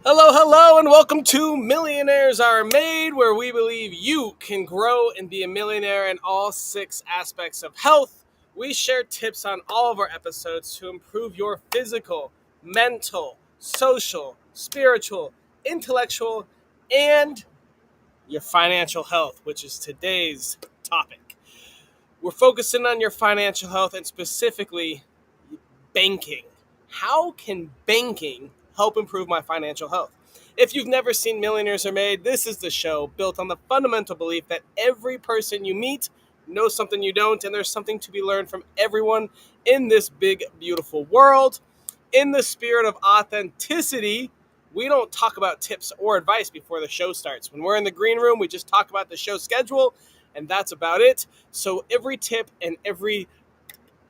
Hello, hello, and welcome to Millionaires Are Made, where we believe you can grow and be a millionaire in all six aspects of health. We share tips on all of our episodes to improve your physical, mental, social, spiritual, intellectual, and your financial health, which is today's topic. We're focusing on your financial health and specifically banking. How can banking help improve my financial health? If you've never seen Millionaires Are Made, this is the show built on the fundamental belief that every person you meet knows something you don't, and there's something to be learned from everyone in this big, beautiful world. In the spirit of authenticity, we don't talk about tips or advice before the show starts. When we're in the green room, we just talk about the show schedule, and that's about it. So every tip and every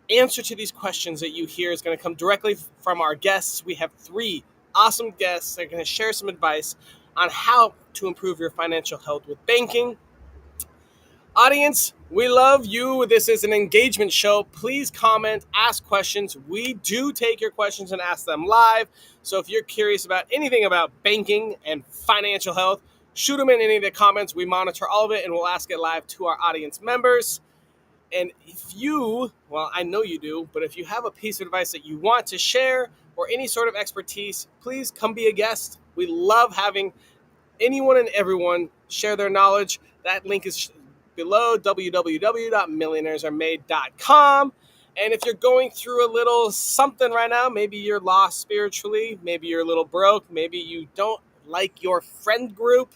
answer to these questions that you hear is going to come directly from our guests. We have three awesome guests that are going to share some advice on how to improve your financial health with banking. Audience, we love you. This is an engagement show. Please comment, ask questions. We do take your questions and ask them live. So if you're curious about anything about banking and financial health, shoot them in any of the comments. We monitor all of it and we'll ask it live to our audience members. And if you, well, I know you do, but if you have a piece of advice that you want to share or any sort of expertise, please come be a guest. We love having anyone and everyone share their knowledge. That link is below, www.millionairesaremade.com. And if you're going through a little something right now, maybe you're lost spiritually, maybe you're a little broke, maybe you don't like your friend group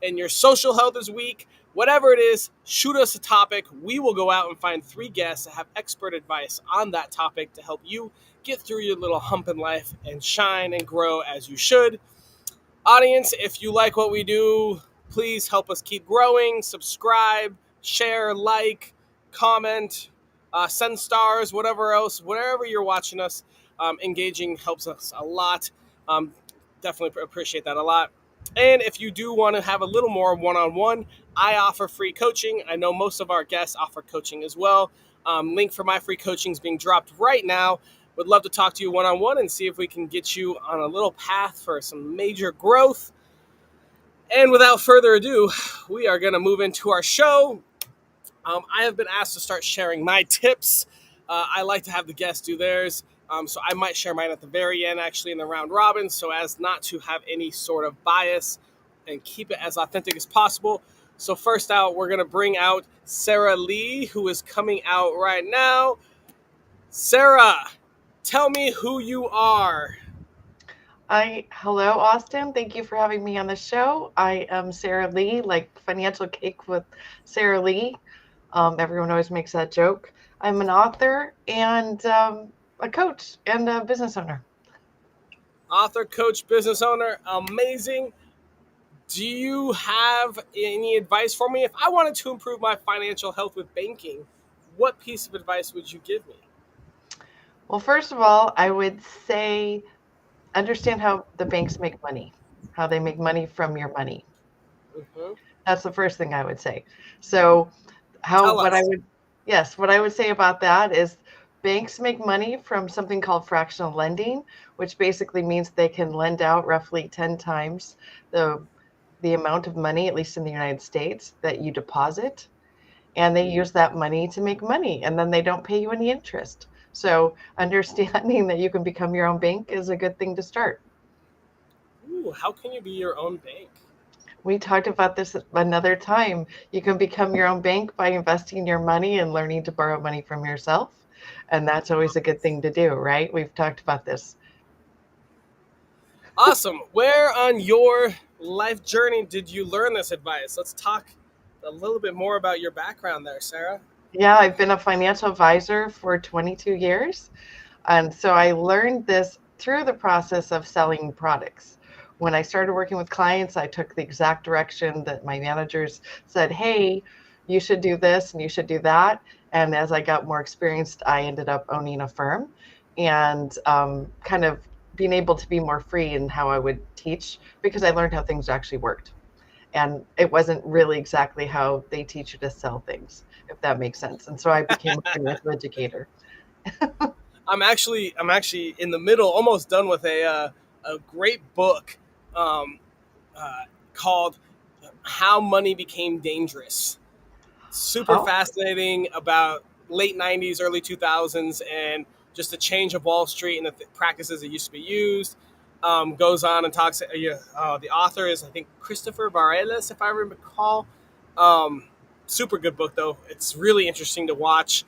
and your social health is weak, whatever it is, shoot us a topic. We will go out and find three guests that have expert advice on that topic to help you get through your little hump in life and shine and grow as you should. Audience, if you like what we do, please help us keep growing. Subscribe, share, like, comment, send stars, whatever else, wherever you're watching us. Engaging helps us a lot. Definitely appreciate that a lot. And if you do want to have a little more one-on-one, I offer free coaching. I know most of our guests offer coaching as well. Link for my free coaching is being dropped right now. Would love to talk to you one-on-one and see if we can get you on a little path for some major growth. And without further ado, we are going to move into our show. I have been asked to start sharing my tips. I like to have the guests do theirs. So I might share mine at the very end, actually, in the round robin, so as not to have any sort of bias and keep it as authentic as possible. So first out, we're going to bring out Sarah Lee, who is coming out right now. Sarah, tell me who you are. Hello, Austin. Thank you for having me on the show. I am Sarah Lee, like financial cake with Sarah Lee. Everyone always makes that joke. I'm an author and a coach and a business owner. Author, coach, business owner, amazing. Do you have any advice for me? If I wanted to improve my financial health with banking, what piece of advice would you give me? Well, first of all, I would say understand how the banks make money, how they make money from your money. Hmm. That's the first thing I would say. So, how Tell what I us. would yes, what I would say about that is banks make money from something called fractional lending, which basically means they can lend out roughly 10 times the the amount of money, at least in the United States, that you deposit, and they use that money to make money, and then they don't pay you any interest. So, understanding that you can become your own bank is a good thing to start. Ooh, how can you be your own bank? We talked about this another time. You can become your own bank by investing your money and learning to borrow money from yourself. And that's always a good thing to do, right? We've talked about this. Awesome. Where on your life journey did you learn this advice? Let's talk a little bit more about your background there, Sarah. Yeah, I've been a financial advisor for 22 years. And so I learned this through the process of selling products. When I started working with clients, I took the exact direction that my managers said, hey, you should do this and you should do that. And as I got more experienced, I ended up owning a firm and kind of being able to be more free in how I would teach because I learned how things actually worked. And it wasn't really exactly how they teach you to sell things, if that makes sense. And so I became a financial educator. I'm actually in the middle, almost done with a great book. um, uh, called "How Money Became Dangerous." Super Oh, fascinating about late '90s, early 2000s, and just the change of Wall Street and the practices that used to be used. Goes on and talks. The author is, I think, Christopher Varelas, if I recall. Um, Super good book though. It's really interesting to watch.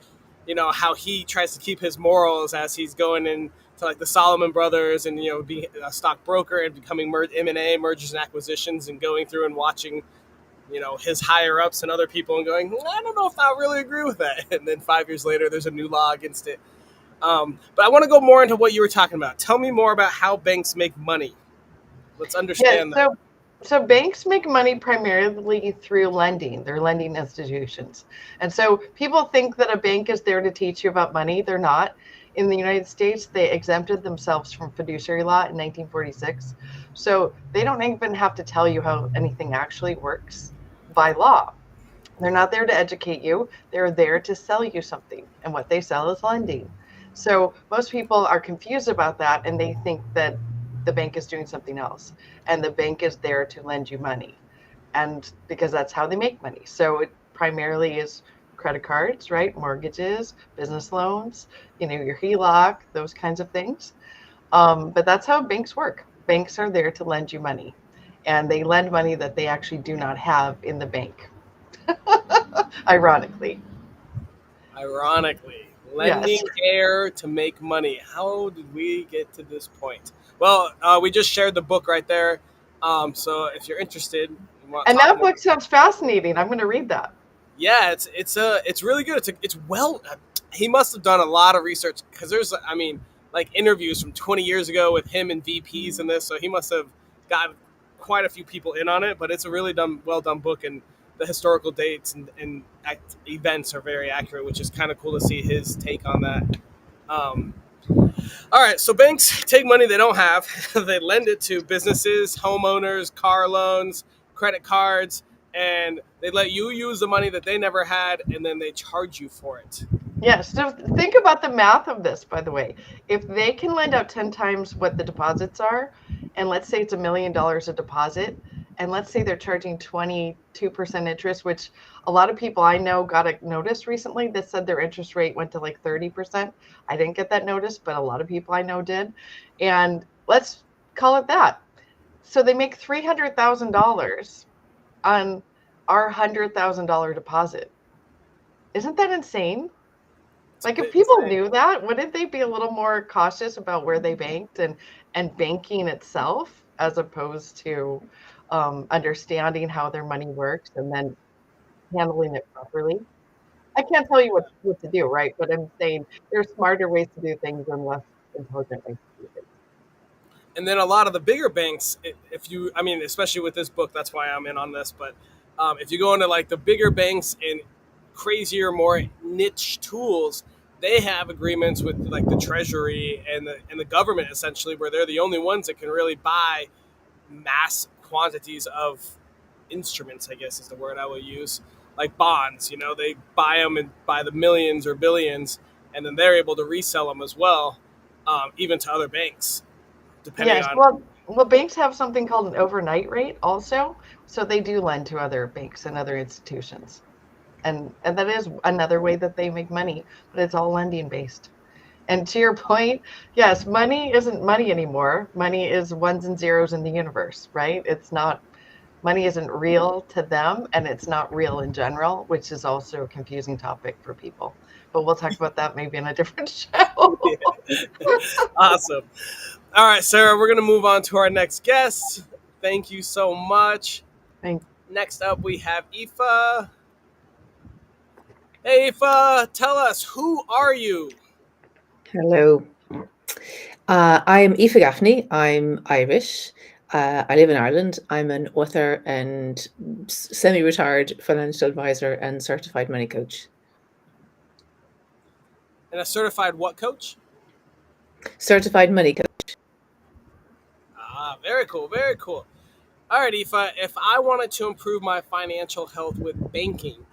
How he tries to keep his morals as he's going into like the Solomon Brothers and being a stockbroker and becoming M&A, mergers and acquisitions, and going through and watching his higher ups and other people and going, I don't know if I really agree with that. And then 5 years later, there's a new law against it. But I want to go more into what you were talking about. Tell me more about how banks make money. Let's yes. understand that. So banks make money primarily through lending. They're lending institutions. And so people think that a bank is there to teach you about money. They're not. In the United States, they exempted themselves from fiduciary law in 1946. So they don't even have to tell you how anything actually works by law. They're not there to educate you. They're there to sell you something. And what they sell is lending. So most people are confused about that and they think that the bank is doing something else. And the bank is there to lend you money. And because that's how they make money. So it primarily is credit cards, right? Mortgages, business loans, your HELOC, those kinds of things. But that's how banks work. Banks are there to lend you money. And they lend money that they actually do not have in the bank, ironically. Ironically, Yes. lending air to make money. How did we get to this point? Well, we just shared the book right there. So if you're interested, you want to And talk that more. book sounds fascinating. I'm going to read that. Yeah, it's really good. It's well. He must have done a lot of research because there's, I mean, like interviews from 20 years ago with him and VPs and this. So he must have got quite a few people in on it. But it's a really well done book, and the historical dates and events are very accurate, which is kind of cool to see his take on that. Um, all right, so banks take money they don't have, they lend it to businesses, homeowners, car loans, credit cards, and they let you use the money that they never had, and then they charge you for it. Yes. So think about the math of this, by the way. If they can lend out 10 times what the deposits are, and let's say it's $1 million a deposit, and let's say they're charging 22% interest, which a lot of people I know got a notice recently that said their interest rate went to like 30%. I didn't get that notice, but a lot of people I know did. And let's call it that. So they make $300,000 on our $100,000 deposit. Isn't that insane? It's a Like if bit people insane. knew that, wouldn't they be a little more cautious about where they banked and banking itself as opposed to understanding how their money works and then handling it properly? I can't tell you what to do, right? But I'm saying there's smarter ways to do things and less intelligent ways to do things. And then a lot of the bigger banks, if you, I mean, especially with this book, that's why I'm in on this. But if you go into like the bigger banks and crazier, more niche tools, they have agreements with like the Treasury and the government essentially, where they're the only ones that can really buy mass quantities of instruments. I guess is the word I will use, like bonds. They buy them and by the millions or billions, and then they're able to resell them as well, even to other banks, depending Yes, on. well, banks have something called an overnight rate also, so they do lend to other banks and other institutions. And that is another way that they make money, but it's all lending based. And to your point, yes, money isn't money anymore. Money is ones and zeros in the universe, right? It's not, money isn't real to them and it's not real in general, which is also a confusing topic for people. But we'll talk about that maybe in a different show. Awesome. All right, Sarah, we're going to move on to our next guest. Thank you so much. Thank- Next up, we have Aoife. Hey, Aoife, tell us, who are you? Hello. I'm Aoife Gaffney. I'm Irish. I live in Ireland. I'm an author and semi retired financial advisor and certified money coach. And a certified what coach? Certified money coach. Ah, very cool, very cool. All right, Aoife, if I wanted to improve my financial health with banking,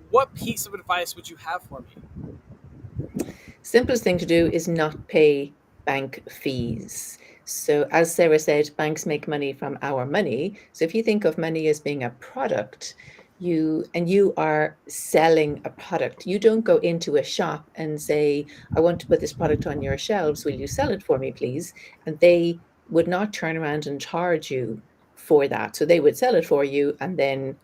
what piece of advice would you have for me? Simplest thing to do is not pay. bank fees. So, as Sarah said, banks make money from our money. So, if you think of money as being a product, you are selling a product. You don't go into a shop and say, I want to put this product on your shelves. Will you sell it for me, please? And they would not turn around and charge you for that. So they would sell it for you and then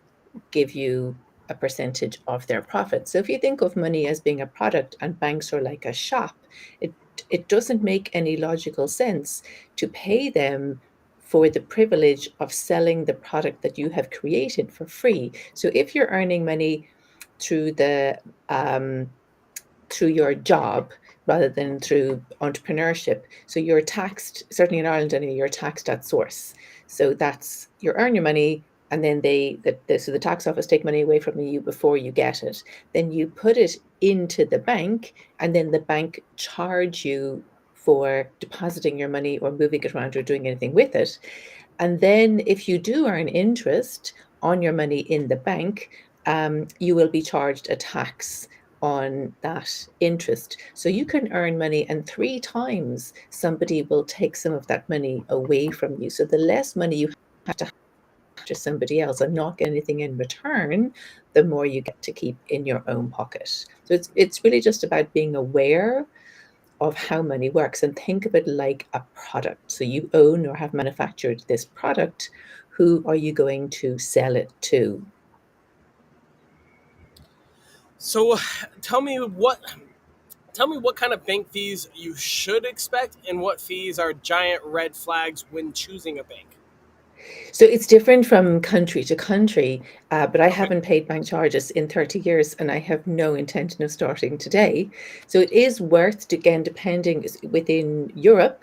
give you a percentage of their profit. So if you think of money as being a product and banks are like a shop, it it doesn't make any logical sense to pay them for the privilege of selling the product that you have created for free. So if you're earning money through the through your job rather than through entrepreneurship. So you're taxed, certainly in Ireland anyway, you're taxed at source. So that's you earn your money and then so the tax office take money away from you before you get it. Then you put it into the bank and then the bank charge you for depositing your money or moving it around or doing anything with it. And then if you do earn interest on your money in the bank, you will be charged a tax on that interest. So you can earn money, and three times somebody will take some of that money away from you. So the less money you have to somebody else and not get anything in return, the more you get to keep in your own pocket. So it's really just about being aware of how money works and think of it like a product. So you own or have manufactured this product. Who are you going to sell it to? So tell me what tell me what kind of bank fees you should expect and what fees are giant red flags when choosing a bank. So it's different from country to country, but I Okay. haven't paid bank charges in 30 years and I have no intention of starting today. So it is worth, again, depending within Europe,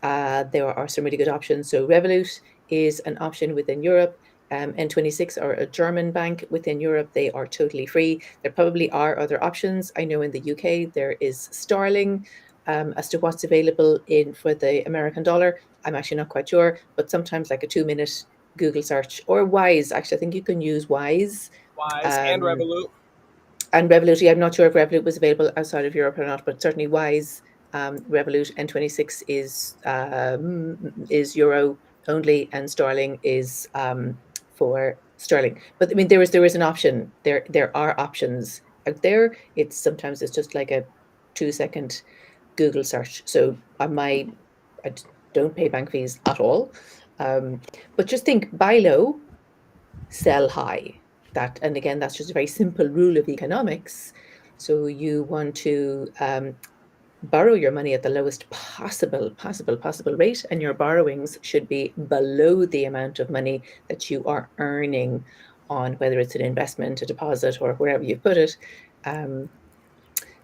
there are some really good options. So Revolut is an option within Europe. N26 are a German bank within Europe. They are totally free. There probably are other options. I know in the UK there is Starling. As to what's available in for the American dollar, I'm actually not quite sure, but sometimes like a 2 minute Google search or Wise. Actually, I think you can use Wise. Wise and Um, Revolut. and Revolut, yeah, I'm not sure if Revolut was available outside of Europe or not, but certainly Wise, Revolut N26 is euro only, and sterling is for sterling. But I mean, there is an option. There are options out there. It's just like a 2 second Google search. So I don't pay bank fees at all. Um, but just think, buy low, sell high. That, and again, that's just a very simple rule of economics. So you want to borrow your money at the lowest possible rate, and your borrowings should be below the amount of money that you are earning on whether it's an investment, a deposit, or wherever you put it. Um,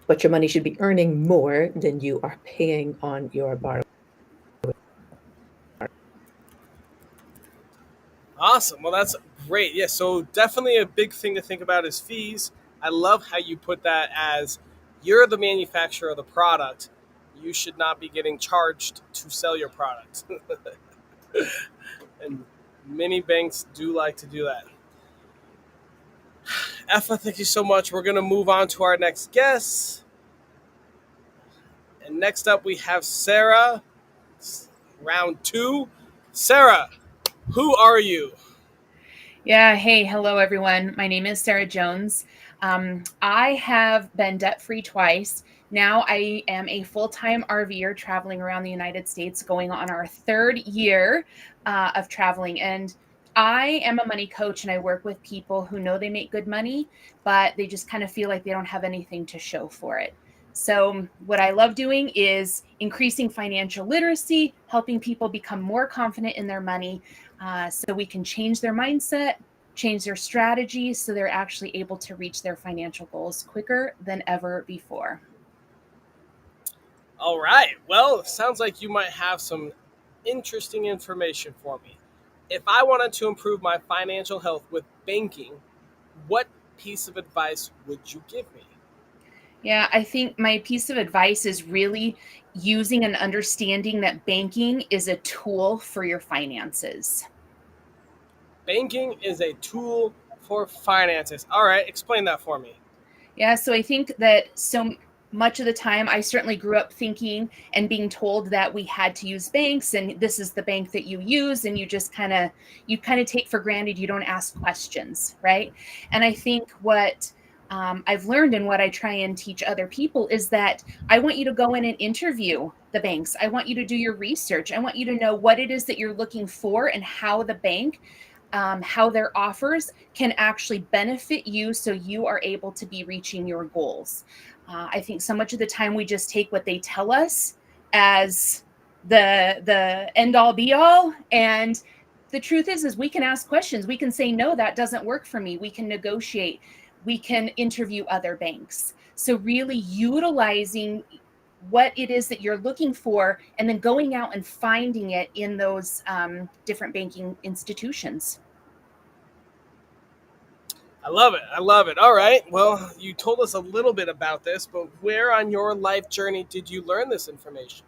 but your money should be earning more than you are paying on your borrow. Awesome. Well, that's great. Yeah, so definitely a big thing to think about is fees. I love how you put that as you're the manufacturer of the product. You should not be getting charged to sell your product. And many banks do like to do that. Effa, thank you so much. We're going to move on to our next guest. And next up, we have Sarah, round two. Sarah, who are you? Yeah. Hey, hello, everyone. My name is Sarah Jones. I have been debt free twice. Now I am a full time RVer traveling around the United States, going on our third year of traveling. And I am a money coach and I work with people who know they make good money, but they just kind of feel like they don't have anything to show for it. So, what I love doing is increasing financial literacy, helping people become more confident in their money so we can change their mindset, change their strategies so they're actually able to reach their financial goals quicker than ever before. All right. Well, it sounds like you might have some interesting information for me. If I wanted to improve my financial health with banking, what piece of advice would you give me? Yeah, I think my piece of advice is really using and understanding that banking is a tool for your finances. Banking is a tool for finances. All right, explain that for me. Yeah, so I think that much of the time, I certainly grew up thinking and being told that we had to use banks, and this is the bank that you use, and you just kind of take for granted. You don't ask questions, right? And I think what I've learned and what I try and teach other people is that I want you to go in and interview the banks. I want you to do your research. I want you to know what it is that you're looking for and how the bank, how their offers can actually benefit you so you are able to be reaching your goals. I think so much of the time we just take what they tell us as the end all be all, and the truth is we can ask questions. We can say, no, that doesn't work for me. We can negotiate. We can interview other banks. So really utilizing what it is that you're looking for and then going out and finding it in those different banking institutions. I love it. I love it. All right. Well, you told us a little bit about this, but where on your life journey did you learn this information?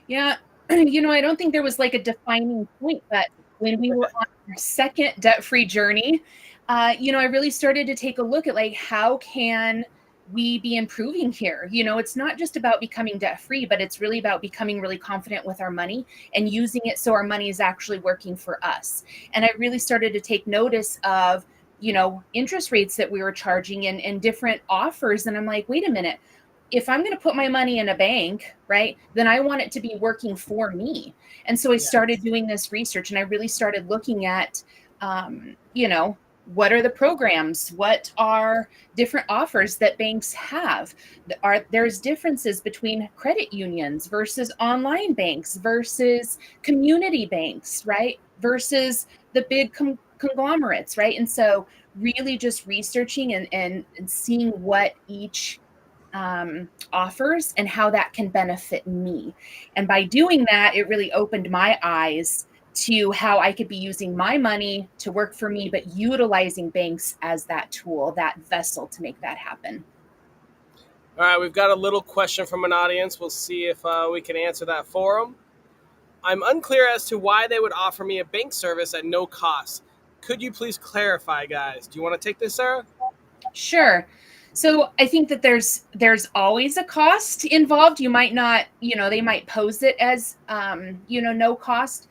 Yeah, I don't think there was like a defining point, but when we were on our second debt-free journey, I really started to take a look at like how can we be improving here? It's not just about becoming debt-free, but it's really about becoming really confident with our money and using it so our money is actually working for us. And I really started to take notice of, interest rates that we were charging and different offers. And I'm like, wait a minute, if I'm going to put my money in a bank, right, then I want it to be working for me. And so I started Yes. doing this research and I really started looking at, what are the programs? What are different offers that banks have? There's differences between credit unions versus online banks versus community banks, right? Versus the big conglomerates, right? And so really just researching and seeing what each offers and how that can benefit me. And by doing that, it really opened my eyes to how I could be using my money to work for me, but utilizing banks as that tool, that vessel to make that happen. All right. We've got a little question from an audience. We'll see if we can answer that for them. I'm unclear as to why they would offer me a bank service at no cost. Could you please clarify, guys? Do you want to take this, Sarah? Sure. So I think that there's always a cost involved. You might not, they might pose it as no cost.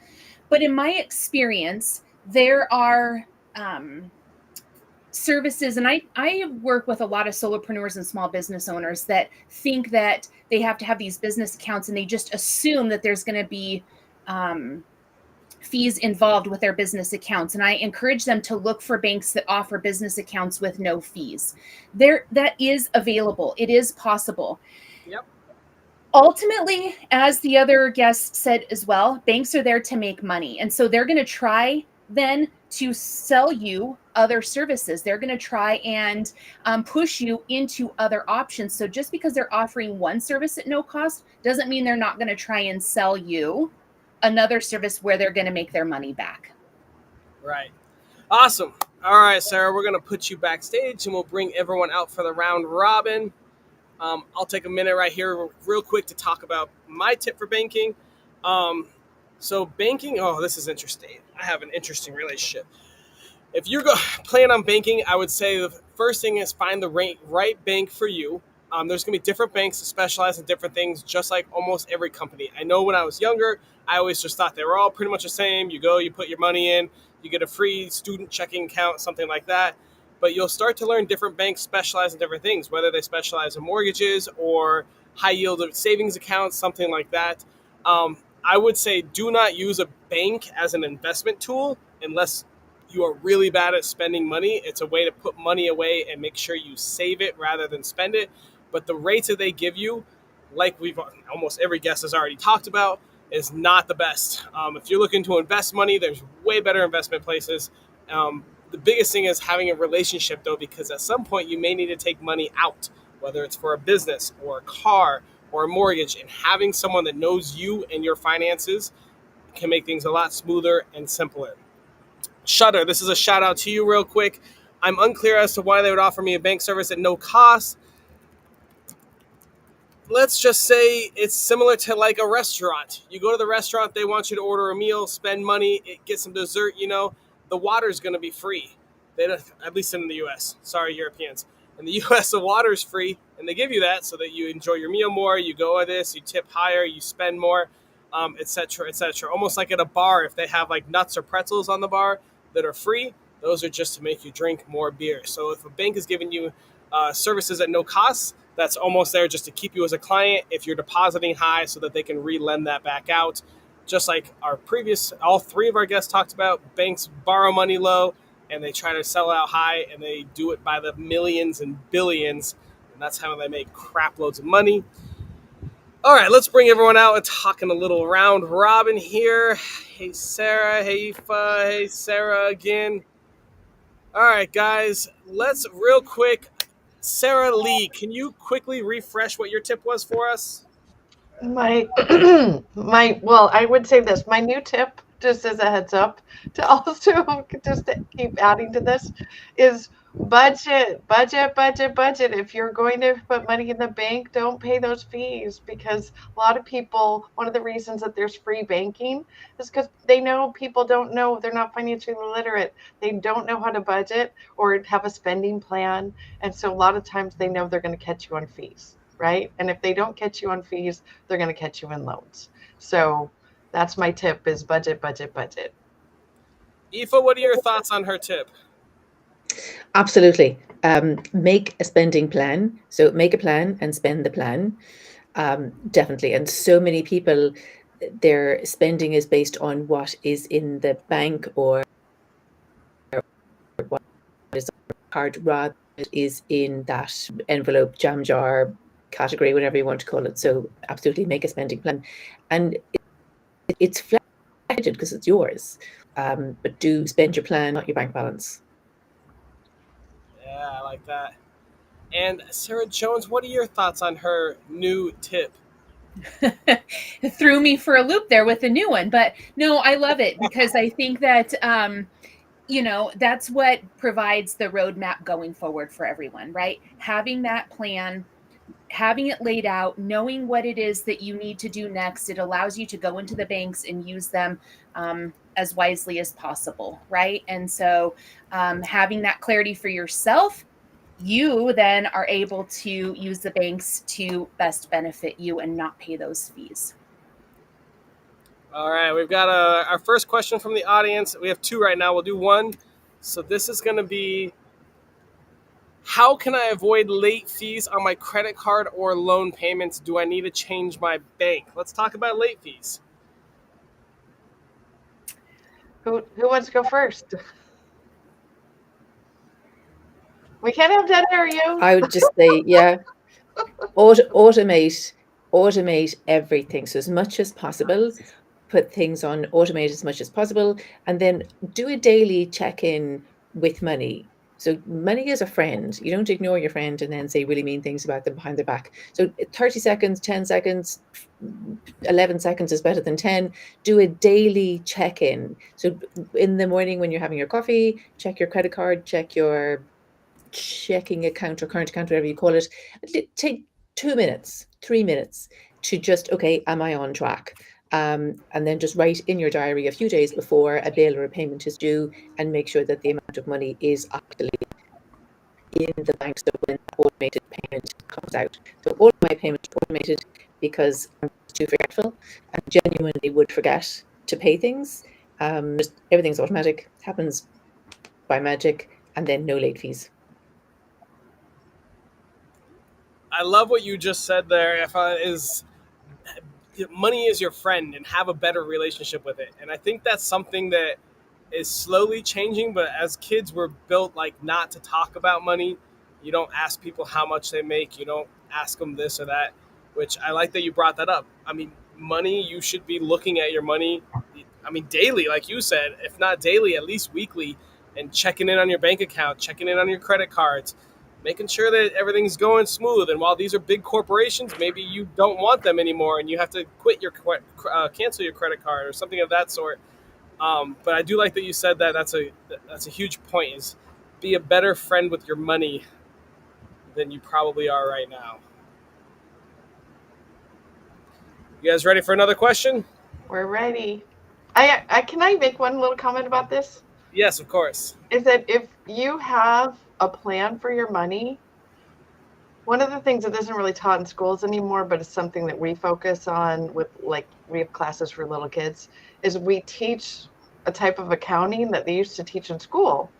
But in my experience, there are services, and I work with a lot of solopreneurs and small business owners that think that they have to have these business accounts and they just assume that there's going to be fees involved with their business accounts. And I encourage them to look for banks that offer business accounts with no fees. That is available. It is possible. Yep. Ultimately, as the other guest said as well, banks are there to make money. And so they're going to try then to sell you other services. They're going to try and push you into other options. So just because they're offering one service at no cost doesn't mean they're not going to try and sell you another service where they're going to make their money back. Right. Awesome. All right, Sarah, we're going to put you backstage and we'll bring everyone out for the round robin. I'll take a minute right here real quick to talk about my tip for banking. So banking, this is interesting. I have an interesting relationship. If you're plan on banking, I would say the first thing is find the right bank for you. There's going to be different banks that specialize in different things, just like almost every company. I know when I was younger, I always just thought they were all pretty much the same. You go, you put your money in, you get a free student checking account, something like that. But you'll start to learn different banks specialize in different things, whether they specialize in mortgages or high yield savings accounts, something like that. I would say do not use a bank as an investment tool unless you are really bad at spending money. It's a way to put money away and make sure you save it rather than spend it. But the rates that they give you, like we've almost every guest has already talked about, is not the best. If you're looking to invest money, there's way better investment places. The biggest thing is having a relationship, though, because at some point you may need to take money out, whether it's for a business or a car or a mortgage, and having someone that knows you and your finances can make things a lot smoother and simpler. Shutter, this is a shout out to you real quick. I'm unclear as to why they would offer me a bank service at no cost. Let's just say it's similar to like a restaurant. You go to the restaurant, they want you to order a meal, spend money, get some dessert, the water's going to be free. They don't, at least in the US. Sorry, Europeans. In the U.S., the water is free, and they give you that so that you enjoy your meal more. You go at this, you tip higher, you spend more, etc., etc. Almost like at a bar, if they have like nuts or pretzels on the bar that are free, those are just to make you drink more beer. So if a bank is giving you services at no cost, that's almost there just to keep you as a client. If you're depositing high, so that they can re-lend that back out. Just like our previous, all three of our guests talked about, banks borrow money low and they try to sell out high, and they do it by the millions and billions, and that's how they make crap loads of money. All right, let's bring everyone out and talking a little round robin here. Hey Sarah, hey Aoife, hey Sarah again. All right, guys, let's real quick. Sarah Lee, can you quickly refresh what your tip was for us? My well, I would say this. My new tip, just as a heads up, to also just to keep adding to this, is budget. If you're going to put money in the bank, don't pay those fees, because a lot of people, one of the reasons that there's free banking is because they know people don't know, they're not financially literate. They don't know how to budget or have a spending plan. And so a lot of times they know they're going to catch you on fees, right? And if they don't catch you on fees, they're going to catch you in loans. So that's my tip, is budget. Aoife, what are your thoughts on her tip? Absolutely. Make a spending plan. So make a plan and spend the plan. Definitely. And so many people, their spending is based on what is in the bank or what is on the card, rather than it is in that envelope, jam jar category, whatever you want to call it. So absolutely make a spending plan. And it's flattered because it's yours. But do spend your plan, not your bank balance. Yeah, I like that. And Sarah Jones, what are your thoughts on her new tip? Threw me for a loop there with a new one, but no, I love it, because I think that that's what provides the roadmap going forward for everyone, right? Having that plan, having it laid out, knowing what it is that you need to do next, it allows you to go into the banks and use them as wisely as possible, right? And so having that clarity for yourself, you then are able to use the banks to best benefit you and not pay those fees. All right, we've got our first question from the audience. We have two right now. We'll do one. So this is going to be, how can I avoid late fees on my credit card or loan payments? Do I need to change my bank? Let's talk about late fees. Who wants to go first? We can't have dead air, you. I would just say, yeah, automate everything. So as much as possible, put things on automate as much as possible, and then do a daily check-in with money. So money is a friend. You don't ignore your friend and then say really mean things about them behind their back. So 30 seconds, 10 seconds, 11 seconds is better than 10. Do a daily check-in. So in the morning when you're having your coffee, check your credit card, check your checking account or current account, whatever you call it. Take 2 minutes, 3 minutes to just, okay, am I on track? And then just write in your diary a few days before a bill or a payment is due, and make sure that the amount of money is actually in the bank, so when that automated payment comes out. So all of my payments are automated because I'm too forgetful and genuinely would forget to pay things. Everything's automatic, happens by magic, and then no late fees. I love what you just said there. Is money is your friend, and have a better relationship with it. And I think that's something that is slowly changing. But as kids, we're built like not to talk about money. You don't ask people how much they make. You don't ask them this or that. Which I like that you brought that up. I mean, money. You should be looking at your money. I mean, daily, like you said, if not daily, at least weekly, and checking in on your bank account, checking in on your credit cards, making sure that everything's going smooth. And while these are big corporations, maybe you don't want them anymore and you have to quit your cancel your credit card or something of that sort. But I do like that you said that. That's a huge point. Is be a better friend with your money than you probably are right now. You guys ready for another question? We're ready. I can I make one little comment about this? Yes, of course. Is that if you have a plan for your money, One of the things that isn't really taught in schools anymore, but it's something that we focus on with, like, we have classes for little kids, is we teach a type of accounting that they used to teach in school.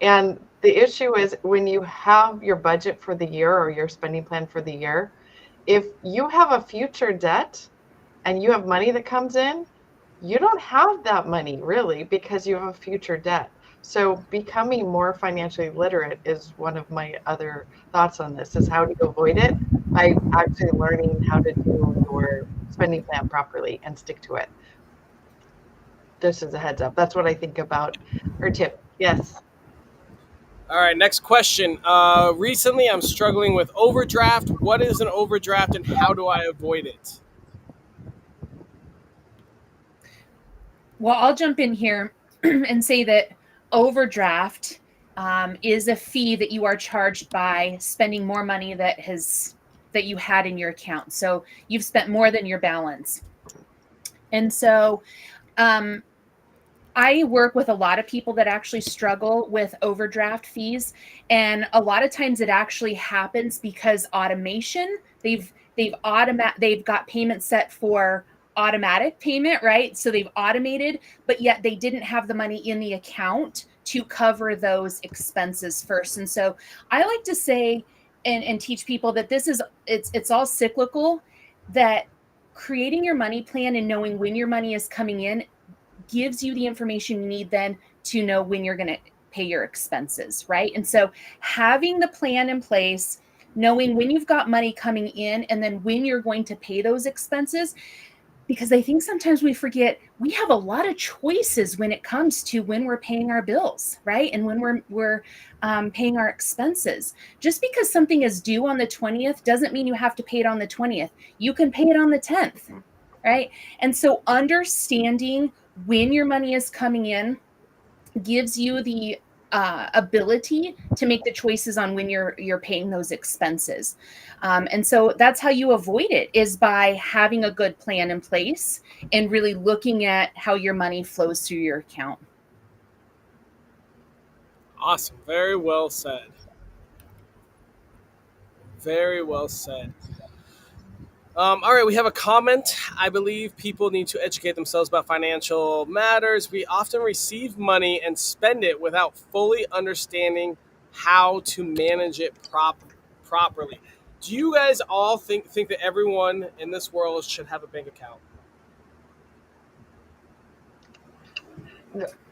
And the issue is when you have your budget for the year or your spending plan for the year, if you have a future debt and you have money that comes in, you don't have that money really because you have a future debt. So becoming more financially literate is one of my other thoughts on this, is how do you avoid it? By actually learning how to do your spending plan properly and stick to it. Just as a heads up, that's what I think about her tip. Yes. All right, next question. Recently, I'm struggling with overdraft. What is an overdraft and how do I avoid it? Well, I'll jump in here and say that overdraft is a fee that you are charged by spending more money that you had in your account. So you've spent more than your balance. And so I work with a lot of people that actually struggle with overdraft fees, and a lot of times it actually happens because automation. They've got payments set for automatic payment, right? So they've automated, but yet they didn't have the money in the account to cover those expenses first. And so I like to say and teach people that it's all cyclical, that creating your money plan and knowing when your money is coming in gives you the information you need then to know when you're going to pay your expenses, right? And so having the plan in place, knowing when you've got money coming in and then when you're going to pay those expenses, because I think sometimes we forget we have a lot of choices when it comes to when we're paying our bills, right? And when we're paying our expenses. Just because something is due on the 20th doesn't mean you have to pay it on the 20th. You can pay it on the 10th, right? And so understanding when your money is coming in gives you the ability to make the choices on when you're paying those expenses. And so that's how you avoid it, is by having a good plan in place and really looking at how your money flows through your account. Awesome. Very well said. Very well said. All right, we have a comment. I believe people need to educate themselves about financial matters. We often receive money and spend it without fully understanding how to manage it properly. Do you guys all think that everyone in this world should have a bank account?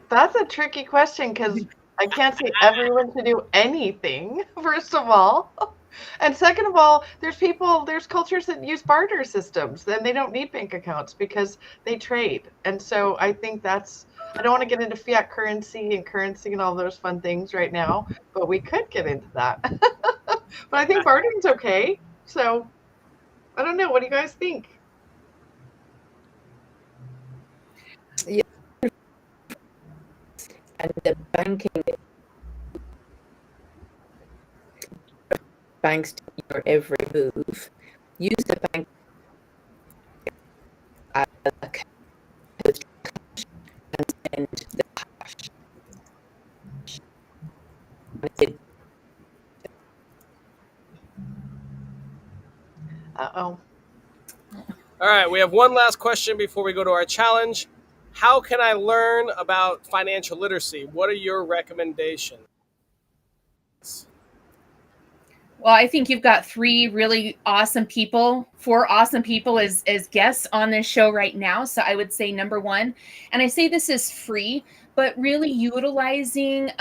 That's a tricky question because I can't say everyone should do anything, first of all. And second of all, there's cultures that use barter systems, then they don't need bank accounts because they trade. And so I think I don't want to get into fiat currency and all those fun things right now, but we could get into that. But I think bartering's okay. So I don't know. What do you guys think? Yeah. And the banks to your every move. Use the bank as a cash and send the cash. Uh-oh. All right, we have one last question before we go to our challenge. How can I learn about financial literacy? What are your recommendations? Well, I think you've got four awesome people as guests on this show right now. So I would say number one, and I say this is free, but really utilizing,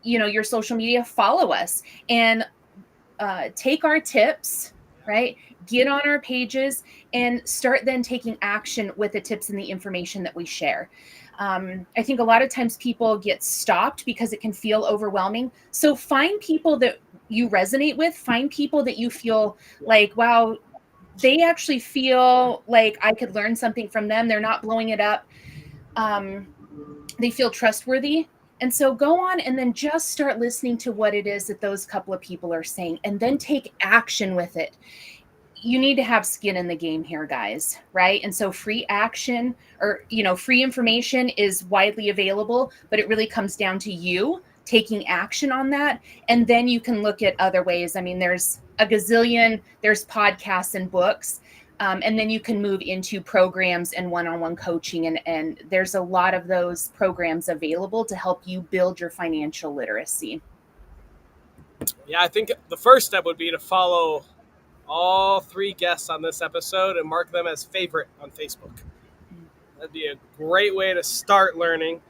your social media, follow us and take our tips, right? Get on our pages and start then taking action with the tips and the information that we share. I think a lot of times people get stopped because it can feel overwhelming. So find people that you resonate with, find people that you feel like, wow, they actually feel like I could learn something from them. They're not blowing it up. They feel trustworthy. And so go on and then just start listening to what it is that those couple of people are saying and then take action with it. You need to have skin in the game here, guys, right? And so free action or, free information is widely available, but it really comes down to you taking action on that. And then you can look at other ways. I mean, there's a gazillion, there's podcasts and books. And then you can move into programs and one-on-one coaching. And there's a lot of those programs available to help you build your financial literacy. Yeah, I think the first step would be to follow all 3 guests on this episode and mark them as favorite on Facebook. That'd be a great way to start learning.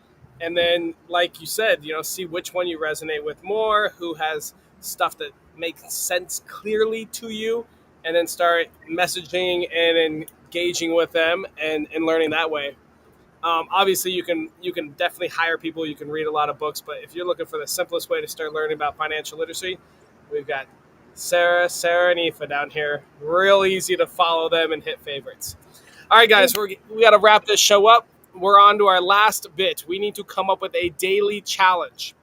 And then, like you said, see which one you resonate with more, who has stuff that makes sense clearly to you, and then start messaging and engaging with them and learning that way. Obviously, you can definitely hire people. You can read a lot of books, but if you're looking for the simplest way to start learning about financial literacy, we've got Sarah, and Aoife down here. Real easy to follow them and hit favorites. All right, guys, we got to wrap this show up. We're on to our last bit. We need to come up with a daily challenge.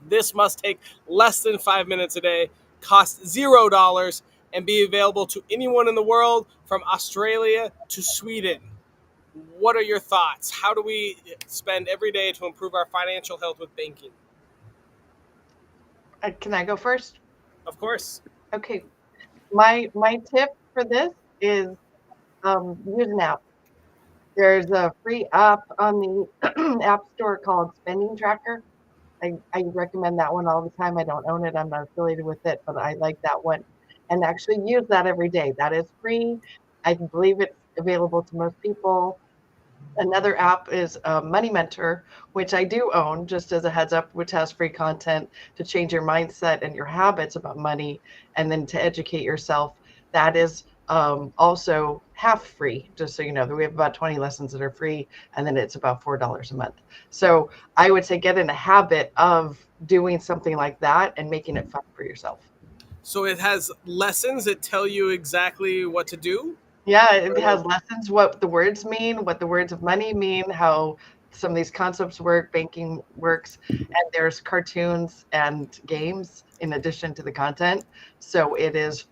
This must take less than 5 minutes a day, cost $0, and be available to anyone in the world from Australia to Sweden. What are your thoughts? How do we spend every day to improve our financial health with banking? Can I go first? Of course. Okay. My tip for this is use an app. There's a free app on the App Store called Spending Tracker. I recommend that one all the time. I don't own it. I'm not affiliated with it, but I like that one. And actually use that every day. That is free. I believe it's available to most people. Another app is Money Mentor, which I do own, just as a heads up, which has free content to change your mindset and your habits about money, and then to educate yourself. That is also half free, just so you know. We have about 20 lessons that are free, and then it's about $4 a month. So I would say get in a habit of doing something like that and making it fun for yourself. So it has lessons that tell you exactly what to do? Yeah, it has lessons, what the words mean, what the words of money mean, how some of these concepts work, banking works, and there's cartoons and games in addition to the content. So it is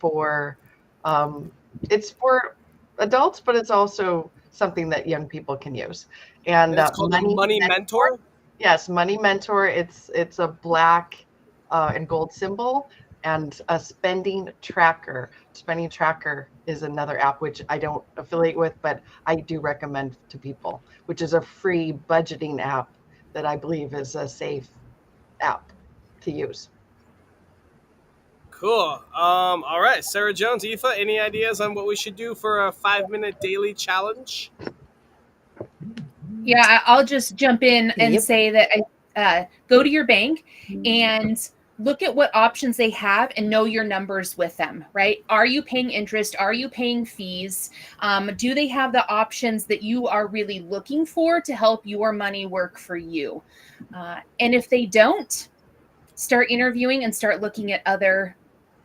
it's for adults, but it's also something that young people can use. And it's called Money Mentor? Yes, Money Mentor. It's a black and gold symbol, and a spending tracker. Spending Tracker is another app which I don't affiliate with, but I do recommend to people, which is a free budgeting app that I believe is a safe app to use. Cool. All right, Sarah Jones, Aoife, any ideas on what we should do for a 5-minute daily challenge? Yeah, I'll just jump in and Yep. say that go to your bank and look at what options they have and know your numbers with them, right? Are you paying interest? Are you paying fees? Do they have the options that you are really looking for to help your money work for you? And if they don't, start interviewing and start looking at other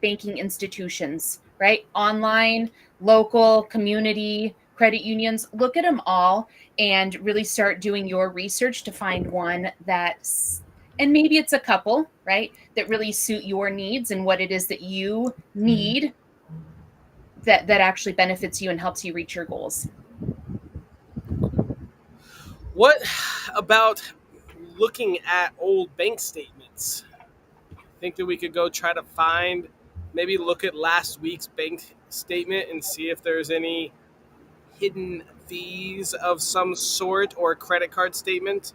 banking institutions, right? Online, local, community, credit unions, look at them all and really start doing your research to find one that's, and maybe it's a couple, right, that really suit your needs and what it is that you need that actually benefits you and helps you reach your goals. What about looking at old bank statements? Think that we could go try to find, maybe look at last week's bank statement and see if there's any hidden fees of some sort, or a credit card statement?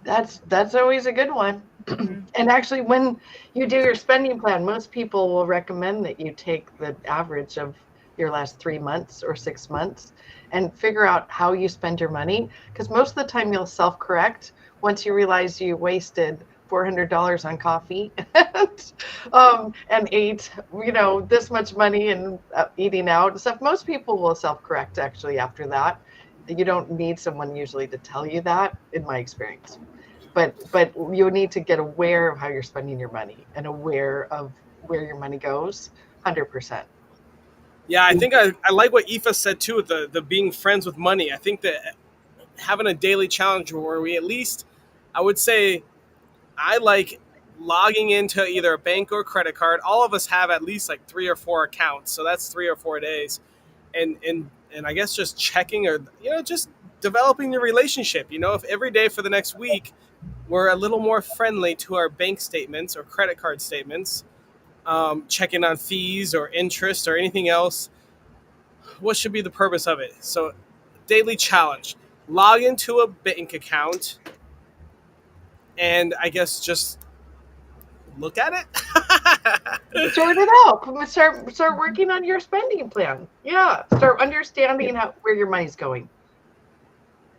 That's always a good one. And actually, when you do your spending plan, most people will recommend that you take the average of your last 3 months or 6 months and figure out how you spend your money. Because most of the time you'll self-correct once you realize you wasted $400 on coffee and ate, this much money and eating out and stuff. Most people will self-correct actually after that. You don't need someone usually to tell you that, in my experience. But you need to get aware of how you're spending your money and aware of where your money goes, 100%. Yeah, I think I like what Aoife said too, with the being friends with money. I think that having a daily challenge where we at least, I would say, I like logging into either a bank or credit card. All of us have at least like 3 or 4 accounts, so that's 3 or 4 days, and I guess just checking, or just developing the relationship. If every day for the next week we're a little more friendly to our bank statements or credit card statements, checking on fees or interest or anything else. What should be the purpose of it? So, daily challenge: log into a bank account and I guess just look at it. Sort it out. Start working on your spending plan. Yeah. Start understanding where your money's going.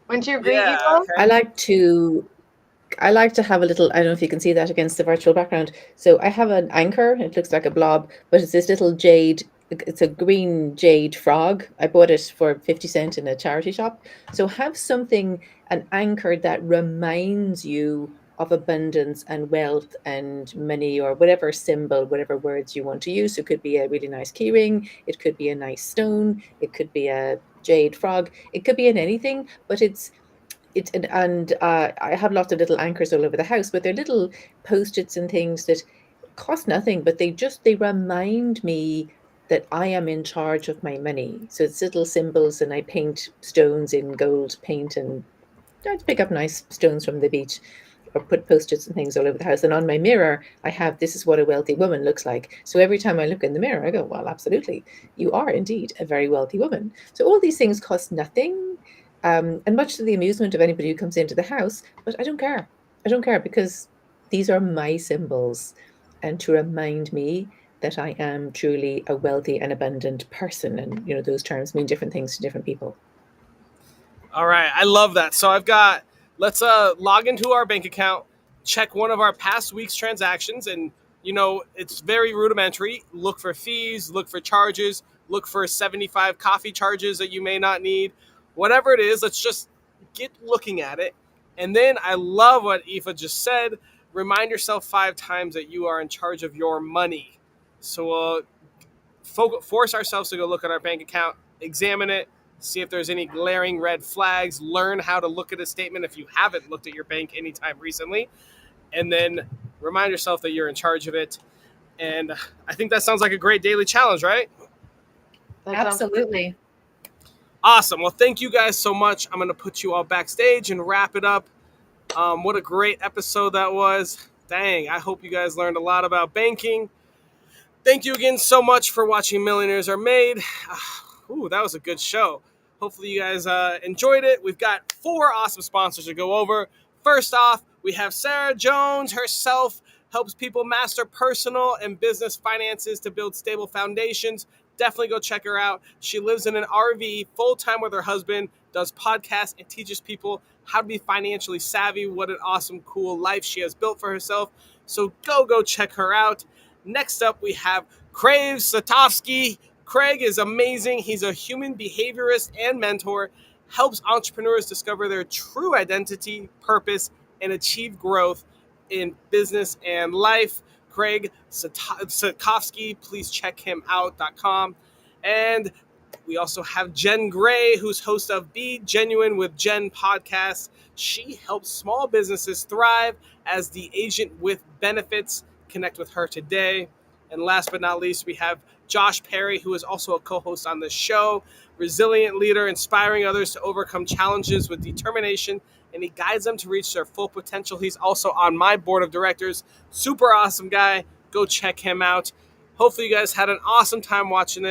Wouldn't you agree, Yeah. Eva? Okay. I like to have a little, I don't know if you can see that against the virtual background. So I have an anchor. It looks like a blob, but it's this little jade. It's a green jade frog. I bought it for 50 cents in a charity shop. So have something, an anchor that reminds you of abundance and wealth and money, or whatever symbol, whatever words you want to use. So it could be a really nice key ring. It could be a nice stone. It could be a jade frog. It could be in anything, but I have lots of little anchors all over the house, but they're little post-its and things that cost nothing, but they remind me that I am in charge of my money. So it's little symbols, and I paint stones in gold paint, and I pick up nice stones from the beach, or put post-its and things all over the house. And on my mirror, I have, this is what a wealthy woman looks like. So every time I look in the mirror, I go, well, absolutely, you are indeed a very wealthy woman. So all these things cost nothing. And much to the amusement of anybody who comes into the house, but I don't care. I don't care, because these are my symbols, and to remind me that I am truly a wealthy and abundant person. And, those terms mean different things to different people. All right, I love that. So let's log into our bank account, check one of our past week's transactions, and it's very rudimentary. Look for fees, look for charges, look for 75 coffee charges that you may not need. Whatever it is, let's just get looking at it. And then I love what Aoife just said. Remind yourself 5 times that you are in charge of your money. So force ourselves to go look at our bank account, examine it, see if there's any glaring red flags, learn how to look at a statement if you haven't looked at your bank anytime recently, and then remind yourself that you're in charge of it. And I think that sounds like a great daily challenge, right? Absolutely. Awesome. Well, thank you guys so much. I'm going to put you all backstage and wrap it up. What a great episode that was. Dang, I hope you guys learned a lot about banking. Thank you again so much for watching Millionaires Are Made. Ooh, that was a good show. Hopefully you guys enjoyed it. We've got 4 awesome sponsors to go over. First off, we have Sarah Jones herself, helps people master personal and business finances to build stable foundations. Definitely go check her out. She lives in an RV full-time with her husband, does podcasts, and teaches people how to be financially savvy. What an awesome, cool life she has built for herself. So go check her out. Next up, we have Craig Satofsky. Craig is amazing. He's a human behaviorist and mentor, helps entrepreneurs discover their true identity, purpose, and achieve growth in business and life. Craig Satofsky, please check him out.com. And we also have Jen Gray, who's host of Be Genuine with Jen podcast. She helps small businesses thrive as the agent with benefits. Connect with her today. And last but not least, we have Josh Perry, who is also a co-host on this show. Resilient leader, inspiring others to overcome challenges with determination, and he guides them to reach their full potential. He's also on my board of directors. Super awesome guy. Go check him out. Hopefully you guys had an awesome time watching this.